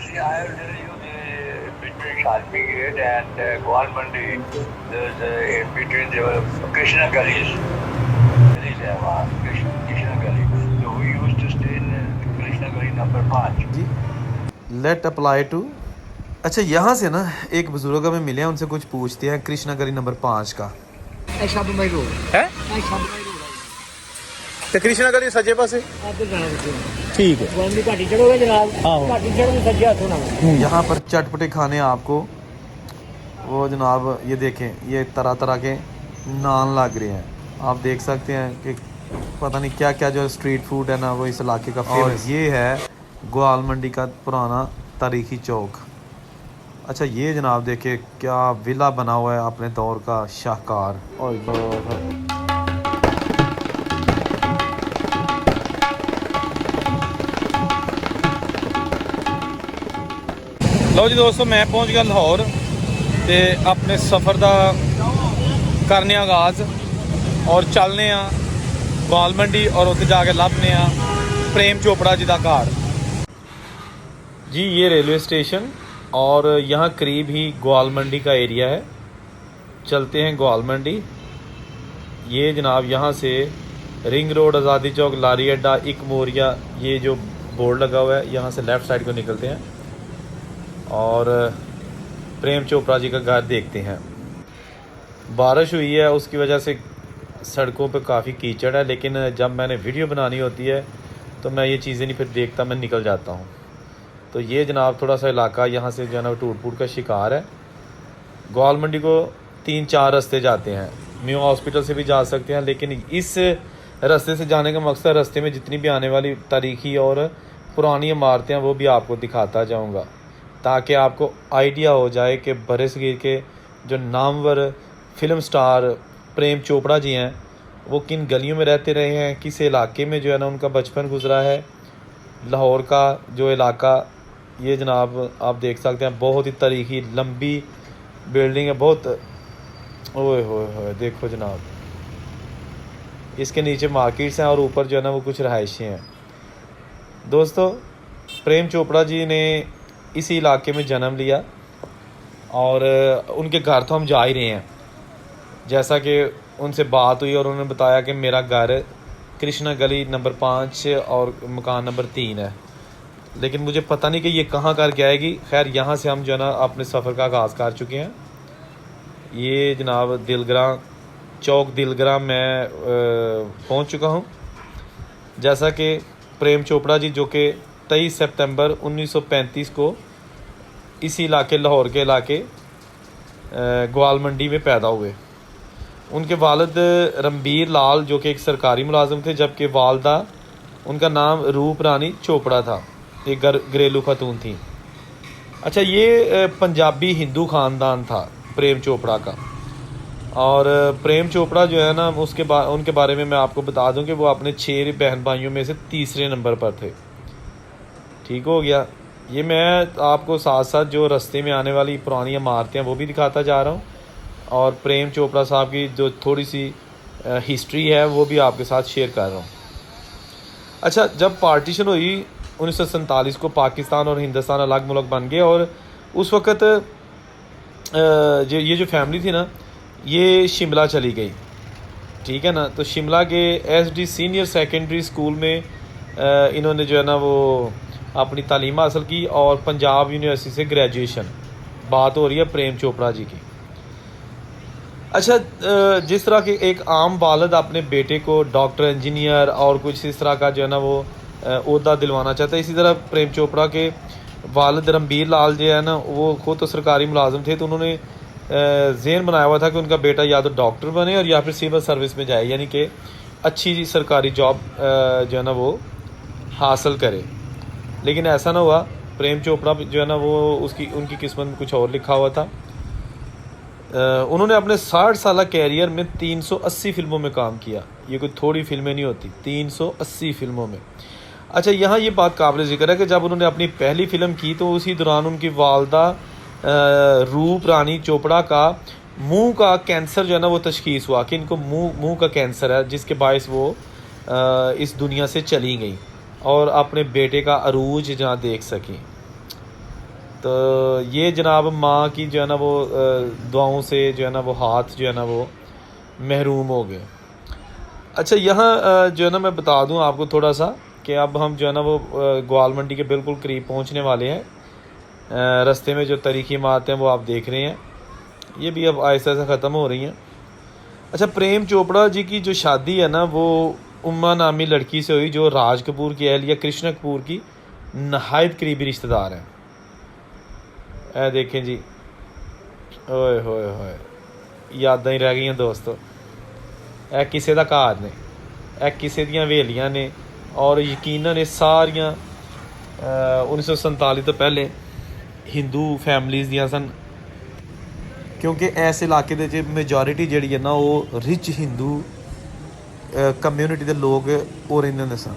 See, I will tell you between Shalmi Gate and Goal Mandi, there's in between there were Krishna Gullies. Gullies है वहाँ, Krishna Gully. So we used to stay in Krishna Gully number 5. जी late apply to. अच्छा यहाँ से ना एक बुजुर्ग हमें मिले हैं, उनसे कुछ पूछते हैं कृष्णा गली नंबर 5 का छब मई रोड है। छब मई रोड तो कृष्णा गली सज्जे पासे आप जाना बच्चे ठीक है। गोलमंडी घाटी चढ़ोगे जनाब, हाँ। घाटी चढ़ोगे सज्जे हाथों ना। यहाँ पर चटपटे खाने आपको वो जनाब ये देखें, ये तरह तरह के नान लग रहे हैं। आप देख सकते हैं कि पता नहीं क्या क्या जो स्ट्रीट फूड है ना वो इस इलाके का फेमस। ये है ग्वाल मंडी का पुराना तारीखी चौक। अच्छा ये जनाब देखे क्या विला बना हुआ है अपने दौर का शाहकार। और लो जी दोस्तों, मैं पहुंच गया लाहौर ते अपने सफ़र का करने आगाज़ और चलने ग्वाल मंडी और उत्थे जाके लभने प्रेम चोपड़ा जी का घर। जी ये रेलवे स्टेशन और यहाँ करीब ही ग्वाल मंडी का एरिया है। चलते हैं ग्वाल मंडी। ये जनाब यहाँ से रिंग रोड, आज़ादी चौक, लारी अड्डा, इक मोरिया, ये जो बोर्ड लगा हुआ है यहाँ से लेफ़्ट साइड को निकलते हैं और प्रेम चोपड़ा जी का घर देखते हैं। बारिश हुई है उसकी वजह से सड़कों पे काफ़ी कीचड़ है, लेकिन जब मैंने वीडियो बनानी होती है तो मैं ये चीज़ें नहीं फिर देखता, मैं निकल जाता हूँ। तो ये जनाब थोड़ा सा इलाका यहाँ से जो है ना टूट फूट का शिकार है। ग्वाल मंडी को 3-4 रास्ते जाते हैं, म्यू हॉस्पिटल से भी जा सकते हैं, लेकिन इस रास्ते से जाने का मकसद रास्ते में जितनी भी आने वाली तारीखी और पुरानी इमारतें हैं वो भी आपको दिखाता जाऊँगा, ताकि आपको आइडिया हो जाए कि बरसगीर के जो नामवर फिल्म स्टार प्रेम चोपड़ा जी हैं वो किन गलियों में रहते रहे हैं, किस इलाके में जो है ना उनका बचपन गुजरा है। लाहौर का जो इलाका ये जनाब आप देख सकते हैं, बहुत ही तारीखी लंबी बिल्डिंग है, बहुत ओए होए देखो जनाब, इसके नीचे मार्केट्स हैं और ऊपर जो है ना वो कुछ रहायशें हैं। दोस्तों प्रेम चोपड़ा जी ने इसी इलाके में जन्म लिया और उनके घर तो हम जा ही रहे हैं। जैसा कि उनसे बात हुई और उन्होंने बताया कि मेरा घर कृष्णा गली नंबर 5 और मकान नंबर 3 है, लेकिन मुझे पता नहीं कि ये कहाँ कर के आएगी। खैर यहाँ से हम जो है ना अपने सफ़र का आगाज़ कर चुके हैं। ये जनाब दिलगरा चौक दिलगरा मैं पहुँच चुका हूँ। जैसा कि प्रेम चोपड़ा जी जो कि 23 सितंबर 1935 को इसी इलाके लाहौर के इलाके ग्वाल मंडी में पैदा हुए। उनके वालिद रणबीर लाल जो कि एक सरकारी मुलाजिम थे, जबकि वालदा उनका नाम रूप रानी चोपड़ा था, एक घरेलू खातून थी। अच्छा ये पंजाबी हिंदू ख़ानदान था प्रेम चोपड़ा का। और प्रेम चोपड़ा जो है ना उनके बारे में मैं आपको बता दूं कि वो अपने 6 बहन भाइयों में से तीसरे नंबर पर थे। ठीक हो गया। ये मैं आपको साथ साथ जो रास्ते में आने वाली पुरानी इमारतें हैं वो भी दिखाता जा रहा हूँ और प्रेम चोपड़ा साहब की जो थोड़ी सी हिस्ट्री है वो भी आपके साथ शेयर कर रहा हूँ। अच्छा जब पार्टीशन हुई 1947 को पाकिस्तान और हिंदुस्तान अलग मुल्क बन गए और उस वक़्त ये जो फैमिली थी ना ये शिमला चली गई। ठीक है ना। तो शिमला के SD सीनियर सेकेंडरी स्कूल में इन्होंने जो है ना वो अपनी तालीम हासिल की और पंजाब यूनिवर्सिटी से ग्रेजुएशन। बात हो रही है प्रेम चोपड़ा जी की। अच्छा जिस तरह के एक आम वालिद अपने बेटे को डॉक्टर, इंजीनियर और कुछ इस तरह का जो है ना वो ओहदा दिलवाना चाहता है, इसी तरह प्रेम चोपड़ा के वालिद रणबीर लाल जो है ना वो खुद तो सरकारी मुलाजिम थे, तो उन्होंने ज़हन बनाया हुआ था कि उनका बेटा या तो डॉक्टर बने और या फिर सिविल सर्विस में जाए, यानी कि अच्छी सरकारी जॉब जो है ना वो हासिल करे। लेकिन ऐसा ना हुआ। प्रेम चोपड़ा जो है ना वो उनकी किस्मत में कुछ और लिखा हुआ था। उन्होंने अपने 60 साल कैरियर में 380 फिल्मों में काम किया। ये कोई थोड़ी फिल्में नहीं होती, 380 फिल्मों में। अच्छा यहाँ ये बात काबिल ज़िक्र है कि जब उन्होंने अपनी पहली फ़िल्म की तो उसी दौरान उनकी वालदा रूप रानी चोपड़ा का मुंह का कैंसर जो है ना वो तशख़ीस हुआ कि इनको मुंह का कैंसर है, जिसके बायस वो इस दुनिया से चली गई और अपने बेटे का अरूज जहाँ देख सकें। तो ये जनाब माँ की जो है ना वो दुआओं से जो है ना वो हाथ जो है ना वो महरूम हो गए। अच्छा, यहाँ जो है ना मैं बता दूँ आपको थोड़ा सा कि अब हम जो है ना वो ग्वाल मंडी के बिल्कुल करीब पहुँचने वाले हैं। रास्ते में जो तारीखी इमारतें हैं वो आप देख रहे हैं, ये भी अब आहिस्ता आहिस्ता ख़त्म हो रही हैं। अच्छा, प्रेम चोपड़ा जी की जो शादी है ना वो उम्मा नामी लड़की से हुई जो राज कपूर की अहलिया कृष्णा कपूर की नहायत करीबी रिश्तेदार हैं। ए देखें जी, ओए होए होए, यादां ही रह गई दोस्तों। ए किसे दा घर ने, ए किसे दियां हवेलियां ने, और यकीनन ये सारियां 1947 तो पहले हिंदू फैमिलीज़ दियां सन, क्योंकि इस इलाके दे मेजॉरिटी जिहड़ी है ना वो रिच हिंदू कम्यूनिटी के लोग हो रहिंदे ने सन।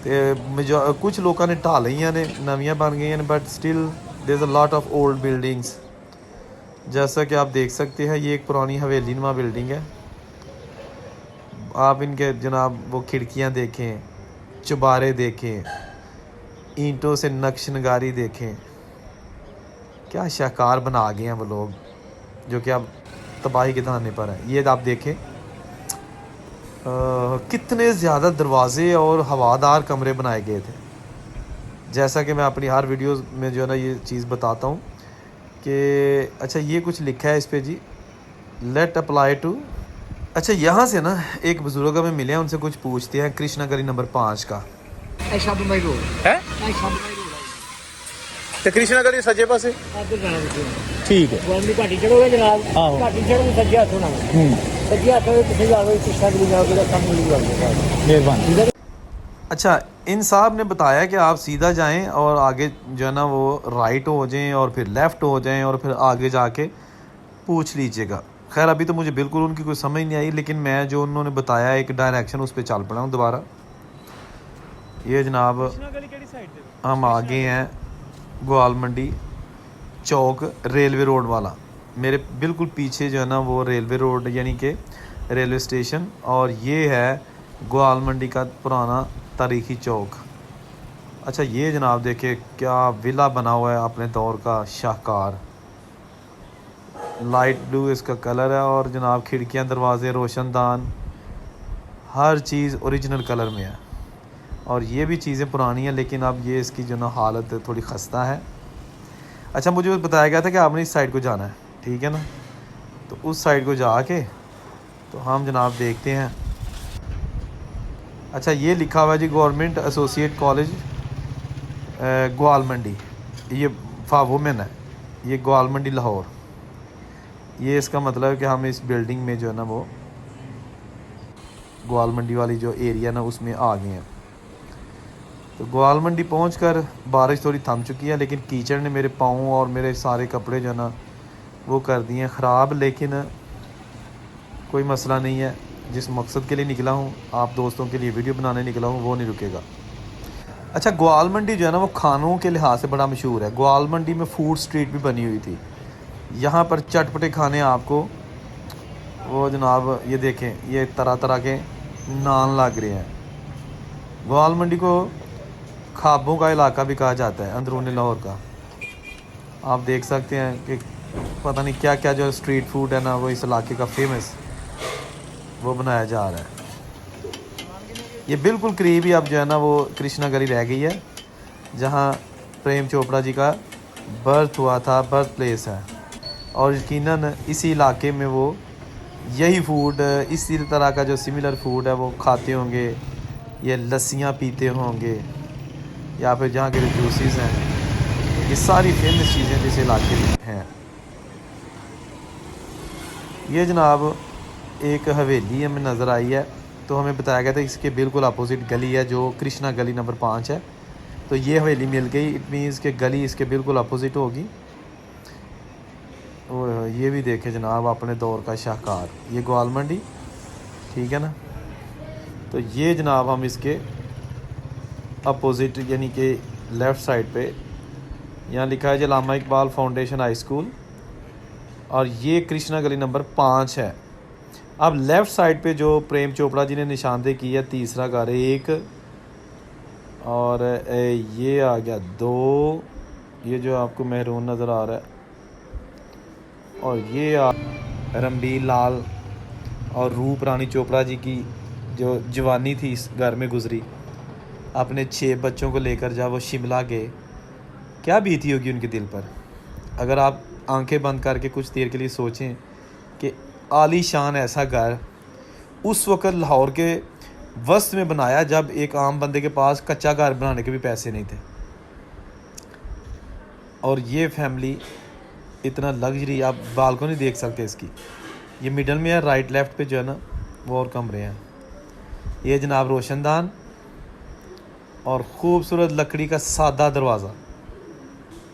तो कुछ लोगों ने ढा लियां ने, नवियां बन गई हैं, but still there is a lot of old buildings. जैसा कि आप देख सकते हैं, ये एक पुरानी हवेली नुमा बिल्डिंग है। आप इनके जनाब वो खिड़कियां देखें, चुबारे देखें, ईंटों से नक्श नगारी देखें, क्या शाहकार बना गए हैं वो लोग, जो कि अब तबाही के थाने पर है। ये आप देखें कितने ज़्यादा दरवाज़े और हवादार कमरे बनाए गए थे। जैसा कि मैं अपनी हर वीडियो में जो है ना ये चीज़ बताता हूँ कि अच्छा, ये कुछ लिखा है इस पे जी, लेट अप्लाई टू। अच्छा, यहाँ से ना एक बुजुर्ग हमें मिले हैं, उनसे कुछ पूछते हैं कृष्णा गली नंबर 5 का शब्द भाई रोड है। शब्द भाई रोड तो कृष्णा गली सज्जे पासे इधर जाना बच्चे ठीक है। गोलमी घाटी चढ़ोगे जनाब, आहो। घाटी चढ़ोगे सज्जे हाथों ना, सज्जे हाथों में किसी जाओगे कृष्णा गली जाओगे तो कम मिल जाएगा। मेहरबानी। अच्छा, इन साहब ने बताया कि आप सीधा जाएं और आगे जो है ना वो राइट हो जाएं और फिर लेफ़्ट हो जाएं और फिर आगे जाके पूछ लीजिएगा। खैर अभी तो मुझे बिल्कुल उनकी कोई समझ नहीं आई, लेकिन मैं जो उन्होंने बताया एक डायरेक्शन उस पर चल पड़ा हूँ दोबारा। ये जनाब हम आगे हैं ग्वाल मंडी चौक रेलवे रोड वाला। मेरे बिल्कुल पीछे जो है ना वो रेलवे रोड यानी कि रेलवे स्टेशन, और ये है ग्वाल मंडी का पुराना तारीखी चौक। अच्छा, ये जनाब देखिए क्या विला बना हुआ है अपने दौर का, शाहकार लाइट ब्लू इसका कलर है, और जनाब खिड़कियां दरवाजे रोशनदान हर चीज़ ओरिजिनल कलर में है। और ये भी चीज़ें पुरानी हैं, लेकिन अब ये इसकी जो ना हालत थोड़ी खस्ता है। अच्छा, मुझे बताया गया था कि आपने इस साइड को जाना है, ठीक है ना, तो उस साइड को जाके तो हम जनाब देखते हैं। अच्छा, ये लिखा हुआ है जी गवर्नमेंट एसोसिएट कॉलेज ग्वाल मंडी, ये फॉर वुमेन है, ये ग्वाल मंडी लाहौर। ये इसका मतलब है कि हम इस बिल्डिंग में जो है ना वो ग्वाल मंडी वाली जो एरिया ना उसमें आ गए हैं। तो ग्वाल मंडी पहुंचकर बारिश थोड़ी थम चुकी है, लेकिन कीचड़ ने मेरे पाँव और मेरे सारे कपड़े जो है ना वो कर दिए ख़राब। लेकिन कोई मसला नहीं है, जिस मकसद के लिए निकला हूँ, आप दोस्तों के लिए वीडियो बनाने निकला हूँ, वो नहीं रुकेगा। अच्छा, ग्वाल मंडी जो है ना वो खानों के लिहाज से बड़ा मशहूर है। ग्वाल मंडी में फूड स्ट्रीट भी बनी हुई थी। यहाँ पर चटपटे खाने आपको वो जनाब ये देखें, ये तरह तरह के नान लग रहे हैं। ग्वाल मंडी को ख्वाबों का इलाका भी कहा जाता है, अंदरूनी लाहौर का। आप देख सकते हैं कि पता नहीं क्या क्या जो स्ट्रीट फूड है ना वो इस इलाके का फेमस वो बनाया जा रहा है। ये बिल्कुल करीब ही अब जो है ना वो कृष्णा गली रह गई है, जहाँ प्रेम चोपड़ा जी का बर्थ हुआ था, बर्थ प्लेस है। और यकीनन इसी इलाके में वो यही फूड, इसी तरह का जो सिमिलर फूड है वो खाते होंगे, ये लस्सियाँ पीते होंगे, या फिर जहाँ के जो जूसेस हैं, ये सारी फेमस चीज़ें जिस इलाके में हैं। ये जनाब एक हवेली हमें नज़र आई है, तो हमें बताया गया था इसके बिल्कुल अपोजिट गली है जो कृष्णा गली नंबर 5 है। तो ये हवेली मिल गई, इट मीन्स कि गली इसके बिल्कुल अपोजिट होगी। और ये भी देखे जनाब अपने दौर का शाहकार, ये ग्वाल मंडी, ठीक है ना। तो ये जनाब हम इसके अपोजिट यानी कि लेफ़्ट साइड पे यहाँ लिखा है अल्लामा इकबाल फाउंडेशन हाई स्कूल, और ये कृष्णा गली नंबर 5 है। अब लेफ़्ट साइड पे जो प्रेम चोपड़ा जी ने निशानदेही की है, तीसरा घर 1, और ये आ गया 2, ये जो आपको मेहरून नज़र आ रहा है, और ये रणबीर लाल और रूप रानी चोपड़ा जी की जो जवानी थी इस घर में गुजरी, अपने 6 बच्चों को लेकर जब वो शिमला गए, क्या बीती होगी उनके दिल पर। अगर आप आंखें बंद करके कुछ देर के लिए सोचें कि आलीशान ऐसा घर उस वक़्त लाहौर के वस्त में बनाया जब एक आम बंदे के पास कच्चा घर बनाने के भी पैसे नहीं थे, और ये फैमिली इतना लग्जरी, आप बालकनी देख सकते हैं इसकी। ये मिडल में है, राइट लेफ़्ट पे जो है ना वो और कमरे हैं। ये जनाब रोशनदान और ख़ूबसूरत लकड़ी का सादा दरवाज़ा,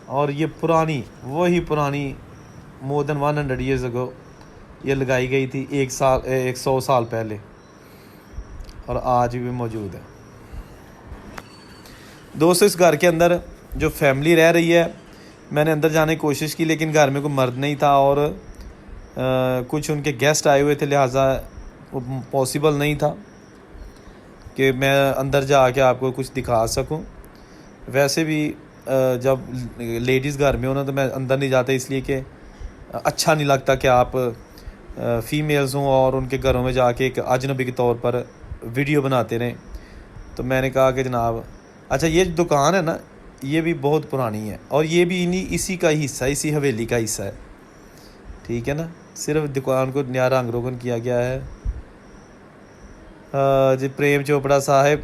और ये पुरानी वही पुरानी मोर देन 100 ईयर्स अगो ये लगाई गई थी, 100 साल पहले, और आज भी मौजूद है। दोस्तों, इस घर के अंदर जो फैमिली रह रही है, मैंने अंदर जाने की कोशिश की लेकिन घर में कोई मर्द नहीं था, और कुछ उनके गेस्ट आए हुए थे, लिहाजा वो पॉसिबल नहीं था कि मैं अंदर जा के आपको कुछ दिखा सकूं। वैसे भी जब लेडीज़ घर में हो ना तो मैं अंदर नहीं जाता, इसलिए कि अच्छा नहीं लगता कि आप फ़ीमेल्स हों और उनके घरों में जाके एक अजनबी के तौर पर वीडियो बनाते रहें। तो मैंने कहा कि जनाब, अच्छा ये दुकान है ना, ये भी बहुत पुरानी है, और ये भी इसी का हिस्सा, इसी हवेली का हिस्सा है, ठीक है ना। सिर्फ दुकान को नया रंग रोगन किया गया है। जी प्रेम चोपड़ा साहब,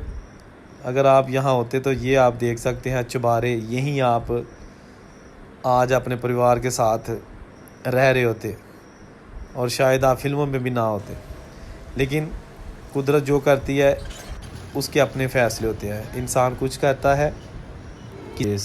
अगर आप यहाँ होते तो ये आप देख सकते हैं चुबारे, यहीं आप आज अपने परिवार के साथ रह रहे होते, और शायद आप फिल्मों में भी ना होते। लेकिन कुदरत जो करती है उसके अपने फ़ैसले होते हैं। इंसान कुछ कहता है कि